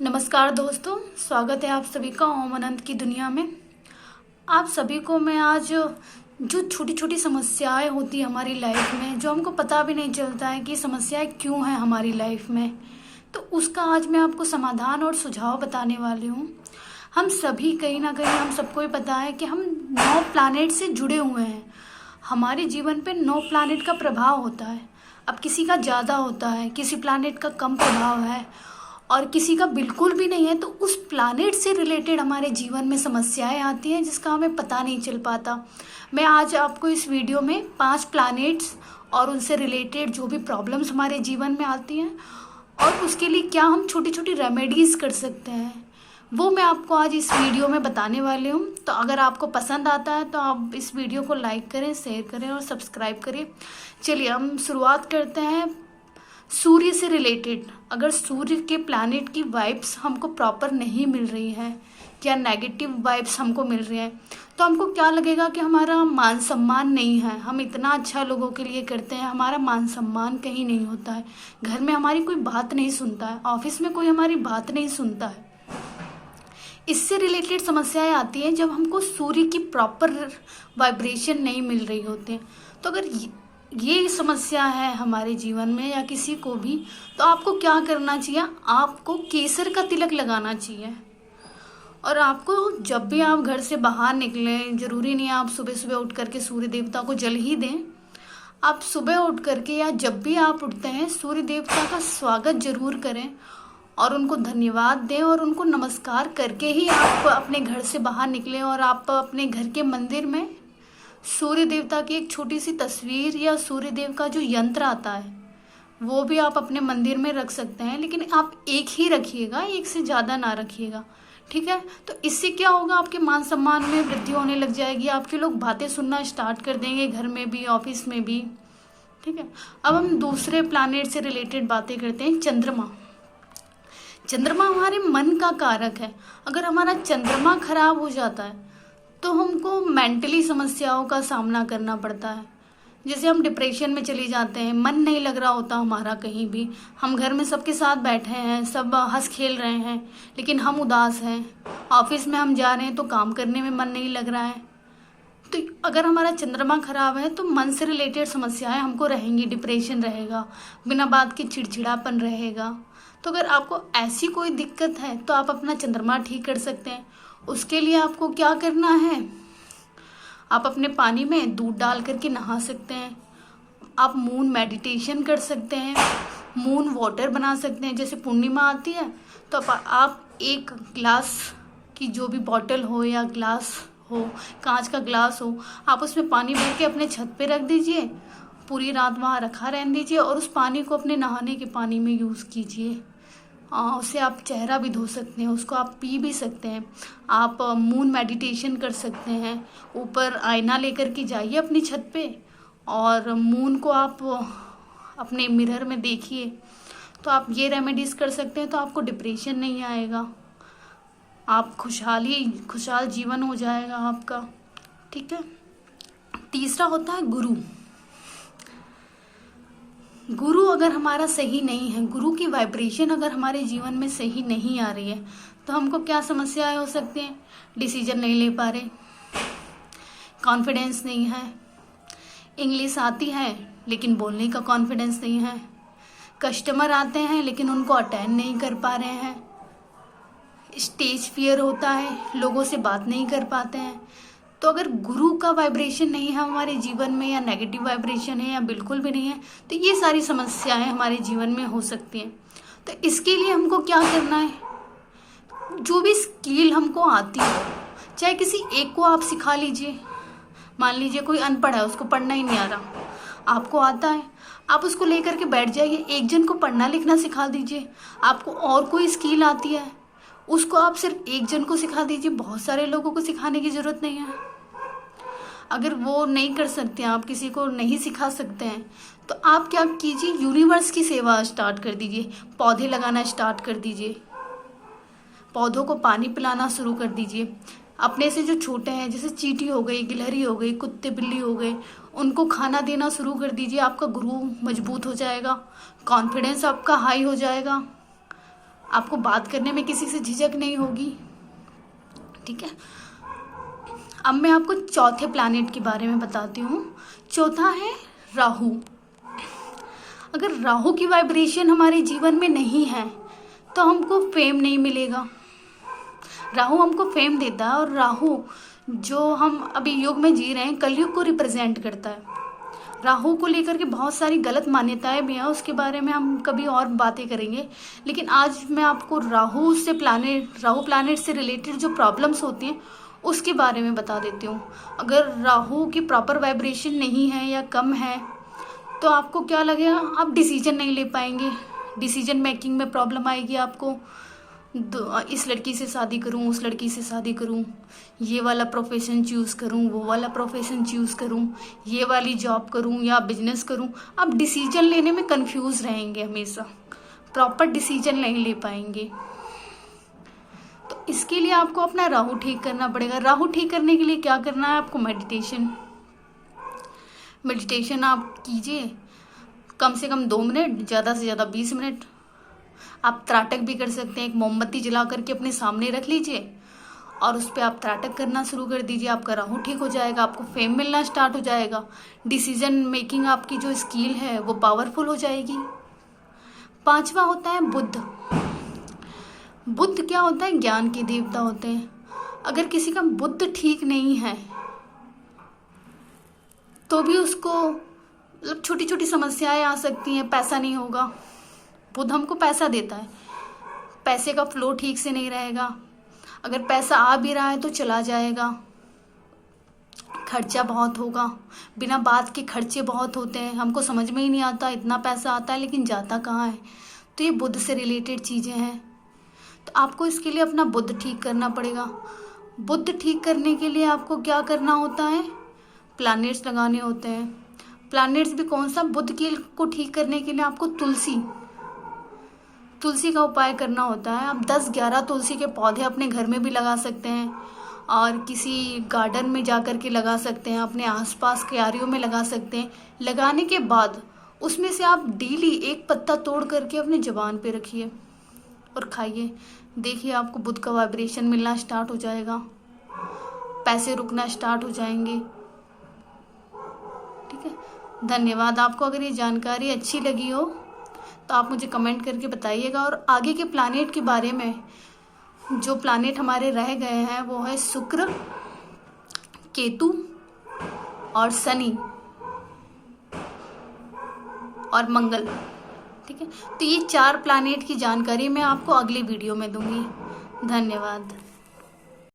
नमस्कार दोस्तों, स्वागत है आप सभी का ओम अनंत की दुनिया में। आप सभी को मैं आज जो छोटी छोटी समस्याएं होती है हमारी लाइफ में, जो हमको पता भी नहीं चलता है कि समस्याएं क्यों हैं हमारी लाइफ में, तो उसका आज मैं आपको समाधान और सुझाव बताने वाली हूँ। हम सभी कहीं ना कहीं, हम सबको ही पता है कि हम 9 प्लैनेट से जुड़े हुए हैं। हमारे जीवन पे 9 प्लैनेट का प्रभाव होता है। अब किसी का ज़्यादा होता है, किसी प्लैनेट का कम प्रभाव है और किसी का बिल्कुल भी नहीं है। तो उस प्लैनेट से रिलेटेड हमारे जीवन में समस्याएं आती हैं जिसका हमें पता नहीं चल पाता। मैं आज आपको इस वीडियो में 5 प्लैनेट्स और उनसे रिलेटेड जो भी प्रॉब्लम्स हमारे जीवन में आती हैं और उसके लिए क्या हम छोटी छोटी रेमेडीज़ कर सकते हैं, वो मैं आपको आज इस वीडियो में बताने वाली हूँ। तो अगर आपको पसंद आता है तो आप इस वीडियो को लाइक करें, शेयर करें और सब्सक्राइब करें। चलिए हम शुरुआत करते हैं सूर्य से रिलेटेड। अगर सूर्य के प्लैनेट की वाइब्स हमको प्रॉपर नहीं मिल रही है या नेगेटिव वाइब्स हमको मिल रही हैं, तो हमको क्या लगेगा कि हमारा मान सम्मान नहीं है। हम इतना अच्छा लोगों के लिए करते हैं, हमारा मान सम्मान कहीं नहीं होता है। घर में हमारी कोई बात नहीं सुनता है, ऑफिस में कोई हमारी बात नहीं सुनता है। इससे रिलेटेड समस्याएं आती हैं जब हमको सूर्य की प्रॉपर वाइब्रेशन नहीं मिल रही होती है। तो अगर ये समस्या है हमारे जीवन में या किसी को भी, तो आपको क्या करना चाहिए, आपको केसर का तिलक लगाना चाहिए। और आपको जब भी आप घर से बाहर निकलें, जरूरी नहीं आप सुबह सुबह उठ करके सूर्य देवता को जल ही दें। आप सुबह उठ करके या जब भी आप उठते हैं सूर्य देवता का स्वागत जरूर करें और उनको धन्यवाद दें और उनको नमस्कार करके ही आप अपने घर से बाहर निकलें। और आप अपने घर के मंदिर में सूर्य देवता की एक छोटी सी तस्वीर या सूर्य देव का जो यंत्र आता है वो भी आप अपने मंदिर में रख सकते हैं, लेकिन आप एक ही रखिएगा, एक से ज़्यादा ना रखिएगा, ठीक है। तो इससे क्या होगा, आपके मान सम्मान में वृद्धि होने लग जाएगी। आपके लोग बातें सुनना स्टार्ट कर देंगे, घर में भी ऑफिस में भी, ठीक है। अब हम दूसरे प्लैनेट से रिलेटेड बातें करते हैं। चंद्रमा। चंद्रमा हमारे मन का कारक है। अगर हमारा चंद्रमा खराब हो जाता है तो हमको मेंटली समस्याओं का सामना करना पड़ता है। जैसे हम डिप्रेशन में चले जाते हैं, मन नहीं लग रहा होता हमारा कहीं भी। हम घर में सबके साथ बैठे हैं, सब हंस खेल रहे हैं, लेकिन हम उदास हैं। ऑफिस में हम जा रहे हैं तो काम करने में मन नहीं लग रहा है। तो अगर हमारा चंद्रमा खराब है तो मन से रिलेटेड समस्याएं हमको रहेंगी, डिप्रेशन रहेगा, बिना बात के चिड़चिड़ापन रहेगा। तो अगर आपको ऐसी कोई दिक्कत है तो आप अपना चंद्रमा ठीक कर सकते हैं। उसके लिए आपको क्या करना है, आप अपने पानी में दूध डाल करके नहा सकते हैं। आप मून मेडिटेशन कर सकते हैं, मून वाटर बना सकते हैं। जैसे पूर्णिमा आती है तो आप एक ग्लास की जो भी बॉटल हो या ग्लास हो, कांच का ग्लास हो, आप उसमें पानी भर के अपने छत पे रख दीजिए, पूरी रात वहाँ रखा रहने दीजिए और उस पानी को अपने नहाने के पानी में यूज़ कीजिए। उससे आप चेहरा भी धो सकते हैं, उसको आप पी भी सकते हैं। आप मून मेडिटेशन कर सकते हैं। ऊपर आईना लेकर के जाइए अपनी छत पे और मून को आप अपने मिरर में देखिए। तो आप ये रेमेडीज़ कर सकते हैं, तो आपको डिप्रेशन नहीं आएगा, आप खुशहाल जीवन हो जाएगा आपका, ठीक है। तीसरा होता है गुरु। गुरु अगर हमारा सही नहीं है, गुरु की वाइब्रेशन अगर हमारे जीवन में सही नहीं आ रही है, तो हमको क्या समस्याएं हो सकती हैं, डिसीजन नहीं ले पा रहे, कॉन्फिडेंस नहीं है, इंग्लिश आती है लेकिन बोलने का कॉन्फिडेंस नहीं है, कस्टमर आते हैं लेकिन उनको अटेंड नहीं कर पा रहे हैं, स्टेज फियर होता है, लोगों से बात नहीं कर पाते हैं। तो अगर गुरु का वाइब्रेशन नहीं है हमारे जीवन में, या नेगेटिव वाइब्रेशन है या बिल्कुल भी नहीं है, तो ये सारी समस्याएं हमारे जीवन में हो सकती हैं। तो इसके लिए हमको क्या करना है, जो भी स्किल हमको आती है, चाहे किसी एक को आप सिखा लीजिए। मान लीजिए कोई अनपढ़ है, उसको पढ़ना ही नहीं आ रहा, आपको आता है, आप उसको लेकर के बैठ जाइए, एक जन को पढ़ना लिखना सिखा दीजिए। आपको और कोई स्किल आती है, उसको आप सिर्फ एक जन को सिखा दीजिए, बहुत सारे लोगों को सिखाने की ज़रूरत नहीं है। अगर वो नहीं कर सकते हैं, आप किसी को नहीं सिखा सकते हैं, तो आप क्या कीजिए, यूनिवर्स की सेवा स्टार्ट कर दीजिए, पौधे लगाना स्टार्ट कर दीजिए, पौधों को पानी पिलाना शुरू कर दीजिए। अपने से जो छोटे हैं, जैसे चींटी हो गई, गिलहरी हो गई, कुत्ते बिल्ली हो गए, उनको खाना देना शुरू कर दीजिए। आपका गुरु मजबूत हो जाएगा, कॉन्फिडेंस आपका हाई हो जाएगा, आपको बात करने में किसी से झिझक नहीं होगी। ठीक है, अब मैं आपको चौथे प्लैनेट के बारे में बताती हूँ। चौथा है राहु। अगर राहु की वाइब्रेशन हमारे जीवन में नहीं है तो हमको फेम नहीं मिलेगा। राहु हमको फेम देता है, और राहु जो हम अभी युग में जी रहे हैं कलयुग को रिप्रेजेंट करता है। राहु को लेकर के बहुत सारी गलत मान्यताएं भी हैं, उसके बारे में हम कभी और बातें करेंगे। लेकिन आज मैं आपको राहु प्लैनेट से रिलेटेड जो प्रॉब्लम्स होती हैं उसके बारे में बता देती हूँ। अगर राहु की प्रॉपर वाइब्रेशन नहीं है या कम है तो आपको क्या लगेगा, आप डिसीजन नहीं ले पाएंगे, डिसीजन मेकिंग में प्रॉब्लम आएगी आपको। इस लड़की से शादी करूं, उस लड़की से शादी करूं, ये वाला प्रोफेशन चूज़ करूं, वो वाला प्रोफेशन चूज़ करूं, ये वाली जॉब करूं या बिजनेस करूं। आप डिसीजन लेने में कंफ्यूज रहेंगे, हमेशा प्रॉपर डिसीजन नहीं ले पाएंगे। तो इसके लिए आपको अपना राहु ठीक करना पड़ेगा। राहु ठीक करने के लिए क्या करना है आपको, मेडिटेशन आप कीजिए, कम से कम 2 मिनट, ज़्यादा से ज़्यादा 20 मिनट। आप त्राटक भी कर सकते हैं, एक मोमबत्ती जला करके अपने सामने रख लीजिए और उस पर आप त्राटक करना शुरू कर दीजिए। आपका राहु ठीक हो जाएगा, आपको फेम मिलना स्टार्ट हो जाएगा, डिसीजन मेकिंग आपकी जो स्किल है वो पावरफुल हो जाएगी। 5वां होता है बुध। बुध क्या होता है, ज्ञान के देवता होते हैं। अगर किसी का बुध ठीक नहीं है तो भी उसको मतलब छोटी छोटी समस्याएं आ सकती हैं, पैसा नहीं होगा। बुध हमको पैसा देता है, पैसे का फ्लो ठीक से नहीं रहेगा, अगर पैसा आ भी रहा है तो चला जाएगा, खर्चा बहुत होगा, बिना बात के खर्चे बहुत होते हैं, हमको समझ में ही नहीं आता, इतना पैसा आता है लेकिन जाता कहाँ है। तो ये बुध से रिलेटेड चीज़ें हैं। तो आपको इसके लिए अपना बुध ठीक करना पड़ेगा। बुध ठीक करने के लिए आपको क्या करना होता है, प्लैनेट्स लगाने होते हैं। प्लैनेट्स भी कौन सा, बुध को ठीक करने के लिए आपको तुलसी का उपाय करना होता है। आप 10-11 तुलसी के पौधे अपने घर में भी लगा सकते हैं और किसी गार्डन में जा कर के लगा सकते हैं, अपने आसपास क्यारियों में लगा सकते हैं। लगाने के बाद उसमें से आप डेली एक पत्ता तोड़ करके अपने ज़ुबान पे रखिए और खाइए। देखिए आपको बुध का वाइब्रेशन मिलना स्टार्ट हो जाएगा, पैसे रुकना स्टार्ट हो जाएंगे। ठीक है, धन्यवाद। आपको अगर ये जानकारी अच्छी लगी हो तो आप मुझे कमेंट करके बताइएगा। और आगे के प्लैनेट के बारे में, जो प्लैनेट हमारे रह गए हैं वो है शुक्र, केतु और शनि और मंगल। ठीक है, तो ये 4 प्लैनेट की जानकारी मैं आपको अगली वीडियो में दूंगी। धन्यवाद।